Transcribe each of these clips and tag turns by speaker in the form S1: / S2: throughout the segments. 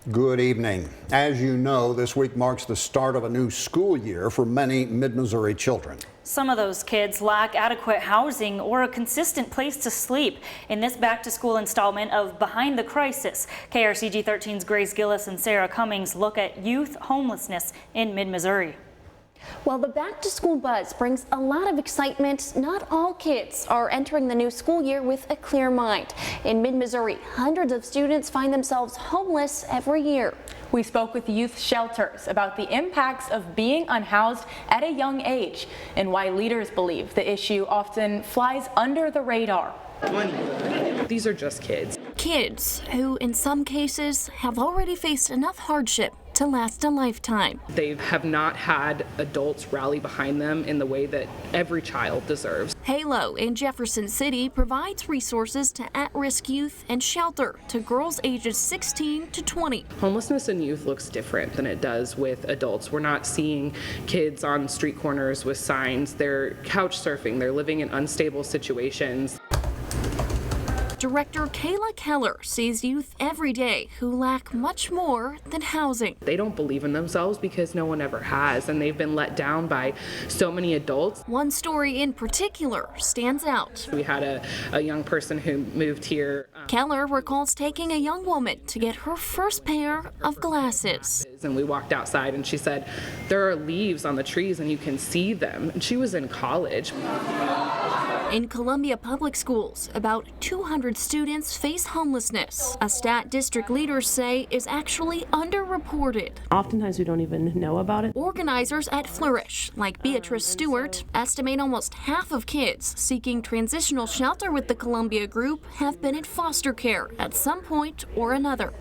S1: Good evening. As you know, this week marks the start of a new school year for many mid-Missouri children.
S2: Some of those kids lack adequate housing or a consistent place to sleep. In this back-to-school installment of Behind the Crisis, KRCG 13's Grace Gillis and Sarah Cummings look at youth homelessness in mid-Missouri.
S3: While the back-to-school buzz brings a lot of excitement, not all kids are entering the new school year with a clear mind. In mid-Missouri, hundreds of students find themselves homeless every year.
S4: We spoke with youth shelters about the impacts of being unhoused at a young age and why leaders believe the issue often flies under the radar.
S5: These are just kids.
S3: Kids who, in some cases, have already faced enough hardship to last a lifetime.
S5: They have not had adults rally behind them in the way that every child deserves.
S3: Halo in Jefferson City provides resources to at-risk youth and shelter to girls ages 16 to 20.
S5: Homelessness in youth looks different than it does with adults. We're not seeing kids on street corners with signs. They're couch surfing. They're living in unstable situations.
S3: Director Kayla Keller sees youth every day who lack much more than housing.
S5: They don't believe in themselves because no one ever has, and they've been let down by so many adults.
S3: One story in particular stands out.
S5: We had a young person who moved here.
S3: Keller recalls taking a young woman to get her first pair of glasses.
S5: And we walked outside and she said, there are leaves on the trees and you can see them. And she was in college.
S3: In Columbia public schools, about 200 students face homelessness, a stat district leaders say is actually underreported.
S6: Oftentimes we don't even know about it.
S3: Organizers at Flourish, like Beatrice Stewart, estimate almost half of kids seeking transitional shelter with the Columbia group have been in foster care at some point or another.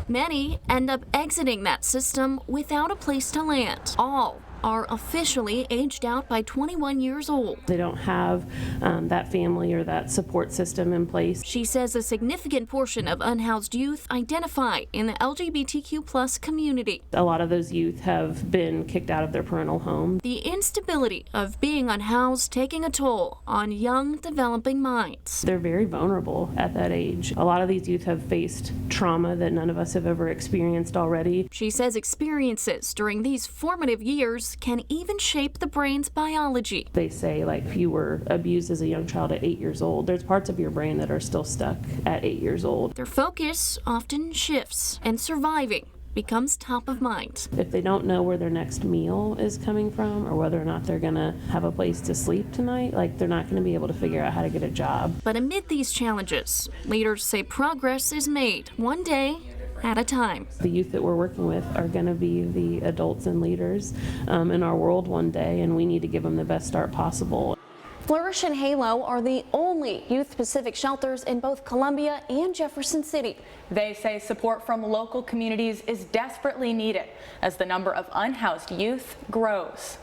S3: Many end up exiting that system without a place to land. All are officially aged out by 21 years old.
S6: They don't have that family or that support system in place.
S3: She says a significant portion of unhoused youth identify in the LGBTQ+ community.
S6: A lot of those youth have been kicked out of their parental home.
S3: The instability of being unhoused taking a toll on young, developing minds.
S6: They're very vulnerable at that age. A lot of these youth have faced trauma that none of us have ever experienced already.
S3: She says experiences during these formative years can even shape the brain's biology.
S6: They say, like, if you were abused as a young child at 8 years old, there's parts of your brain that are still stuck at 8 years old.
S3: Their focus often shifts, and surviving becomes top of mind.
S6: If they don't know where their next meal is coming from or whether or not they're gonna have a place to sleep tonight, like, they're not gonna be able to figure out how to get a job.
S3: But amid these challenges, leaders say progress is made one day at a time.
S6: The youth that we're working with are going to be the adults and leaders in our world one day, and we need to give them the best start possible.
S3: Flourish and Halo are the only youth-specific shelters in both Columbia and Jefferson City.
S4: They say support from local communities is desperately needed as the number of unhoused youth grows.